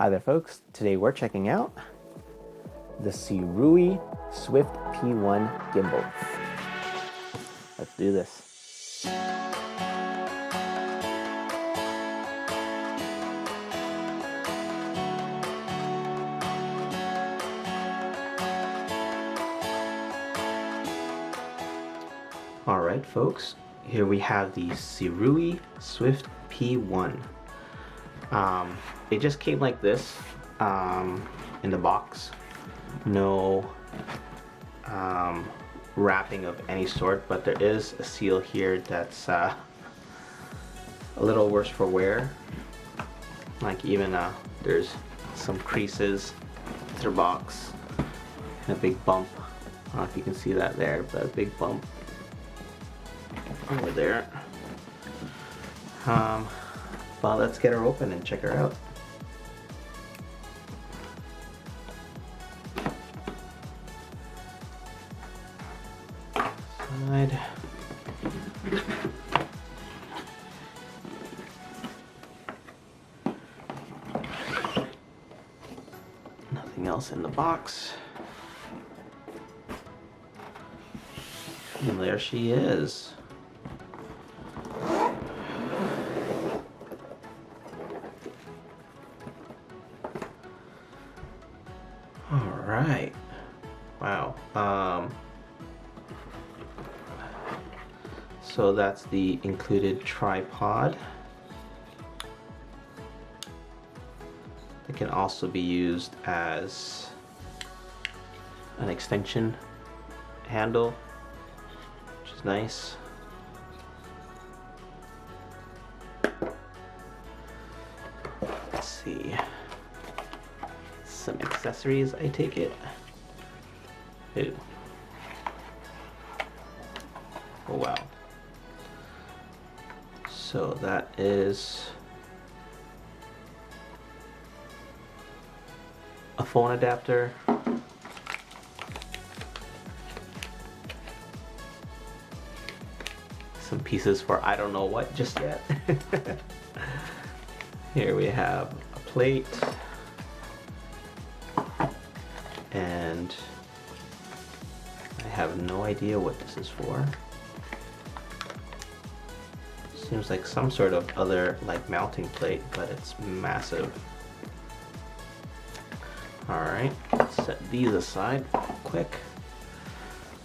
Hi there folks, today we're checking out the Sirui Swift P1 gimbal. Let's do this. Alright folks, here we have the Sirui Swift P1. It just came like this in the box. No wrapping of any sort, but there is a seal here that's a little worse for wear. Like even there's some creases to the box and a big bump. I don't know if you can see that there, but a big bump over there. Well, let's get her open and check her out. Side. Nothing else in the box. And there she is. All right. Wow. So that's the included tripod. It can also be used as an extension handle, which is nice. Let's see. Some accessories, I take it. Ew. Oh wow. So that is a phone adapter, some pieces for I don't know what just yet. Here we have a plate and I have no idea what this is for. Seems like some sort of other like mounting plate, but it's massive. Alright, let's set these aside quick.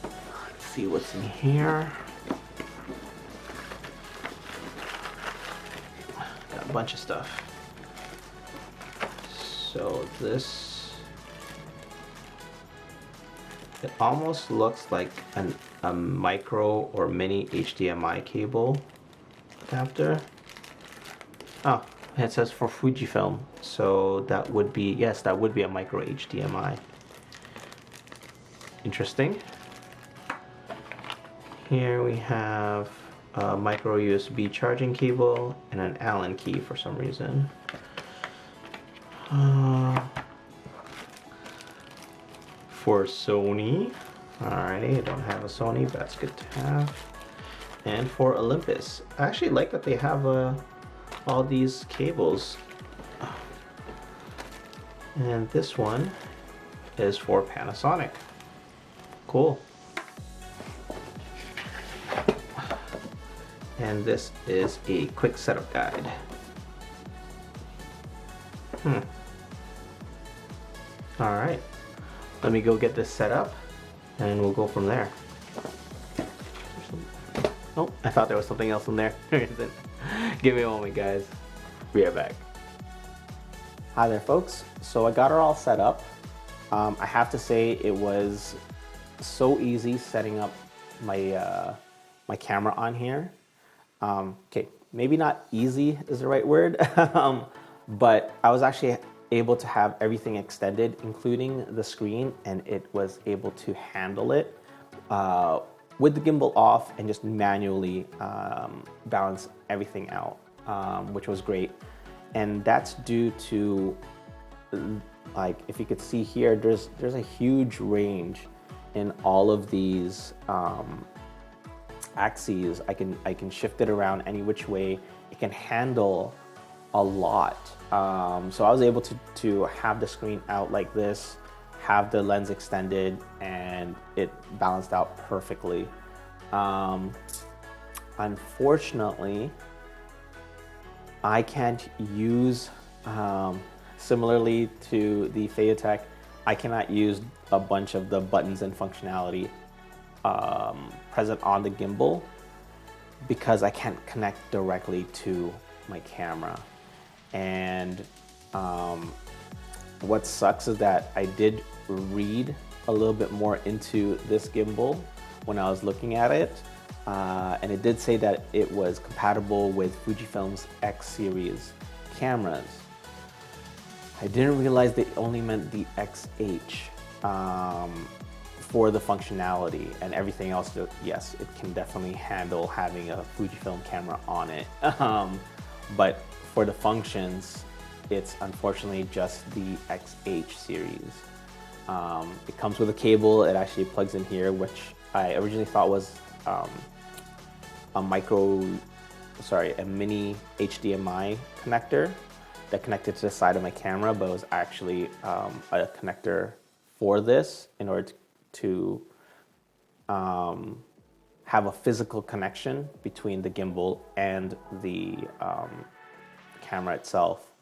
Let's see what's in here. Got a bunch of stuff. So this, it almost looks like a micro or mini HDMI cable adapter. Oh, it says for Fujifilm, so that would be, yes, that would be a micro HDMI. Interesting. Here we have a micro USB charging cable and an Allen key for some reason. For Sony. Alrighty, I don't have a Sony, but that's good to have. And for Olympus. I actually like that they have all these cables. And this one is for Panasonic. Cool. And this is a quick setup guide. Alright. Let me go get this set up and we'll go from there. Oh, I thought there was something else in there. There isn't. Give me a moment, guys. Be right back. Hi there, folks. So I got her all set up. I have to say it was so easy setting up my my camera on here. Okay, maybe not easy is the right word, but I was actually able to have everything extended, including the screen, and it was able to handle it with the gimbal off and just manually balance everything out, which was great. And that's due to, like, if you could see here, there's a huge range in all of these axes. I can shift it around any which way. It can handle a lot. So I was able to have the screen out like this, have the lens extended, and it balanced out perfectly. Unfortunately, I can't use, similarly to the Phaotech, I cannot use a bunch of the buttons and functionality present on the gimbal because I can't connect directly to my camera. And what sucks is that I did read a little bit more into this gimbal when I was looking at it. And it did say that it was compatible with Fujifilm's X series cameras. I didn't realize they only meant the XH for the functionality, and everything else, yes, it can definitely handle having a Fujifilm camera on it. But for the functions, it's unfortunately just the XH series. It comes with a cable. It actually plugs in here, which I originally thought was a mini HDMI connector that connected to the side of my camera, but it was actually a connector for this in order to have a physical connection between the gimbal and the camera itself.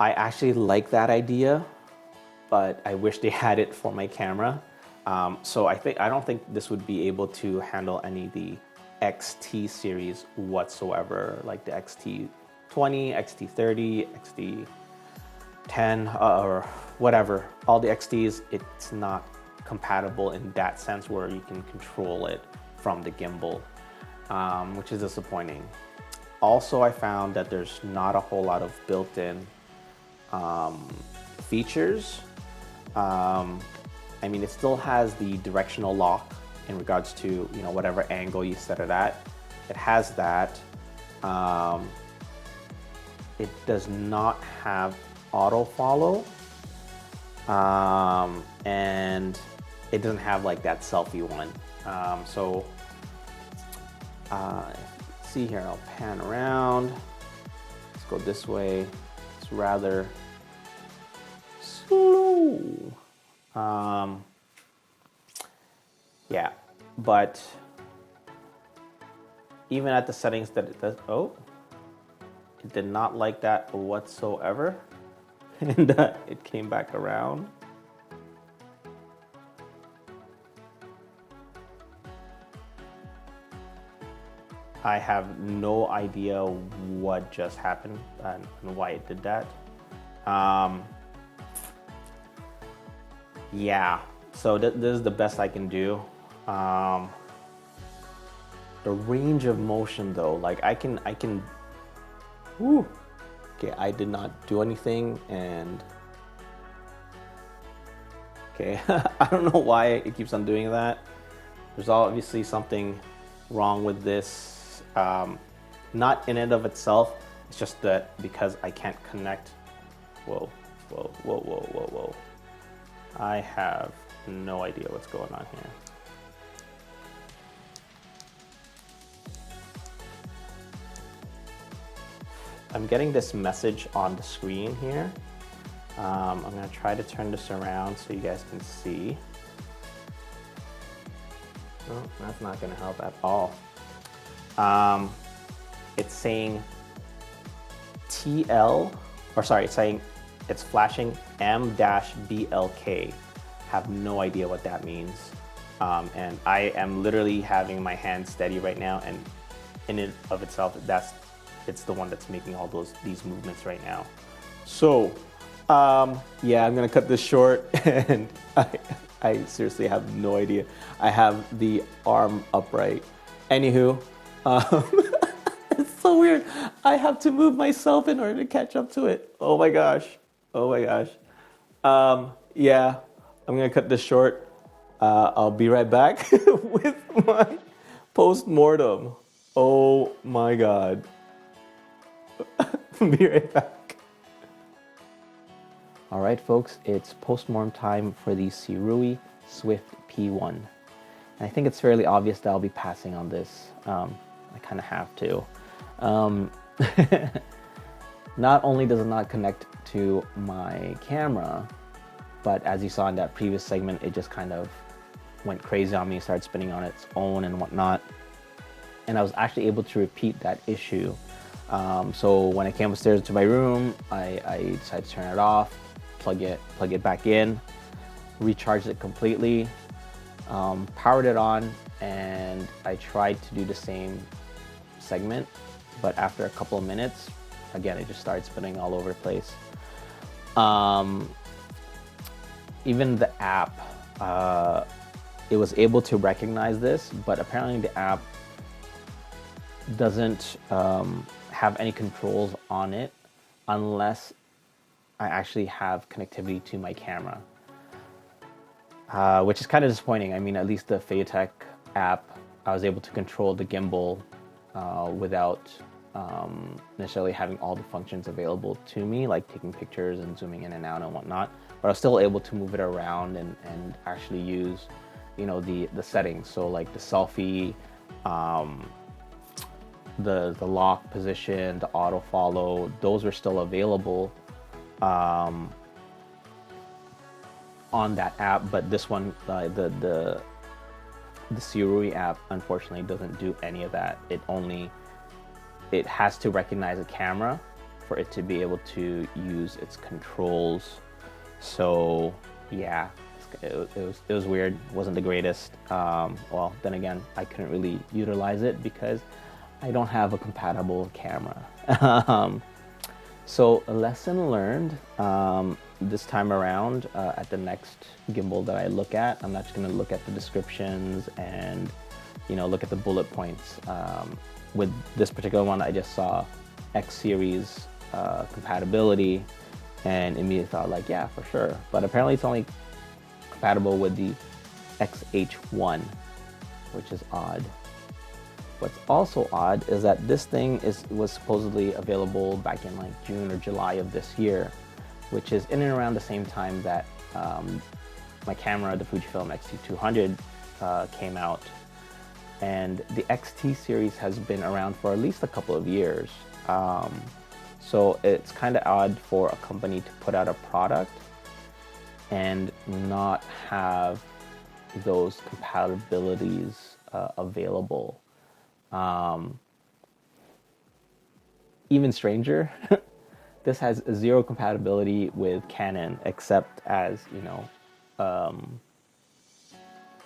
I actually like that idea, but I wish they had it for my camera. So I don't think this would be able to handle any of the XT series whatsoever, like the XT20, XT30, XT10, or whatever. All the XTs, it's not compatible in that sense where you can control it from the gimbal, which is disappointing. Also, I found that there's not a whole lot of built-in features. I mean, it still has the directional lock in regards to, you know, whatever angle you set it at. It has that. It does not have auto follow, and it doesn't have like that selfie one. See here, I'll pan around. Let's go this way. It's rather slow. Yeah, but even at the settings that it does, it did not like that whatsoever. And it came back around. I have no idea what just happened and why it did that. Yeah, so this is the best I can do. The range of motion though, like I can, whoo. Okay, I did not do anything, and okay, I don't know why it keeps on doing that. There's obviously something wrong with this. Not in and of itself, it's just that because I can't connect. Whoa. I have no idea what's going on here. I'm getting this message on the screen here. I'm gonna try to turn this around so you guys can see. Oh, that's not gonna help at all. It's saying it's flashing M-BLK. Have no idea what that means. And I am literally having my hand steady right now, and in and of itself, it's the one that's making all these movements right now. So, yeah, I'm gonna cut this short, and I seriously have no idea. I have the arm upright. Anywho, it's so weird. I have to move myself in order to catch up to it. Oh my gosh. Yeah, I'm gonna cut this short. I'll be right back with my post-mortem. Oh my God. Be right back. All right, folks, it's post-mortem time for the Sirui Swift P1. And I think it's fairly obvious that I'll be passing on this. I kind of have to. Not only does it not connect to my camera, but as you saw in that previous segment, it just kind of went crazy on me, started spinning on its own and whatnot. And I was actually able to repeat that issue. So when I came upstairs to my room, I decided to turn it off, plug it back in, recharged it completely, powered it on, and I tried to do the same segment, but after a couple of minutes, again, it just started spinning all over the place. Even the app, it was able to recognize this, but apparently the app doesn't have any controls on it unless I actually have connectivity to my camera, which is kind of disappointing. I mean, at least the Phaotech app, I was able to control the gimbal without necessarily having all the functions available to me, like taking pictures and zooming in and out and whatnot. But I was still able to move it around and actually use, you know, the settings. So like the selfie, the lock position, the auto follow, those were still available on that app. But this one, the Sirui app, unfortunately doesn't do any of that. It has to recognize a camera for it to be able to use its controls. So yeah, it was weird. It wasn't the greatest. Well, then again, I couldn't really utilize it because I don't have a compatible camera. So a lesson learned this time around. At the next gimbal that I look at, I'm not just going to look at the descriptions and, you know, look at the bullet points. With this particular one, I just saw X series compatibility and immediately thought like, yeah, for sure. But apparently it's only compatible with the XH1, which is odd. What's also odd is that this thing was supposedly available back in like June or July of this year, which is in and around the same time that my camera, the Fujifilm X-T200, came out. And the XT series has been around for at least a couple of years. So it's kind of odd for a company to put out a product and not have those compatibilities available. Even stranger, this has zero compatibility with Canon, except as, you know,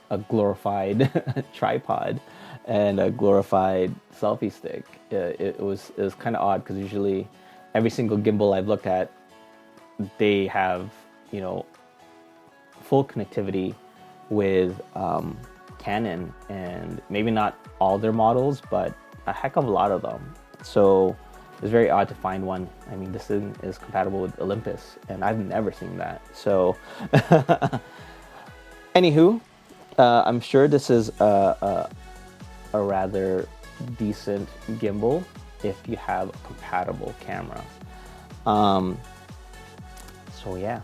a glorified tripod and a glorified selfie stick. It was kind of odd because usually every single gimbal I've looked at, they have, you know, full connectivity with Canon, and maybe not all their models, but a heck of a lot of them. So it's very odd to find one. I mean, this thing is compatible with Olympus, and I've never seen that. So anywho, I'm sure this is a rather decent gimbal if you have a compatible camera. So yeah,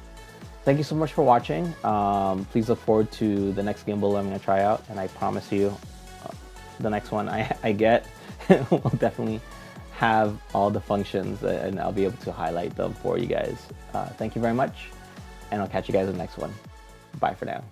thank you so much for watching. Please look forward to the next gimbal I'm going to try out, and I promise you the next one I get will definitely have all the functions, and I'll be able to highlight them for you guys. Thank you very much, and I'll catch you guys in the next one. Bye for now.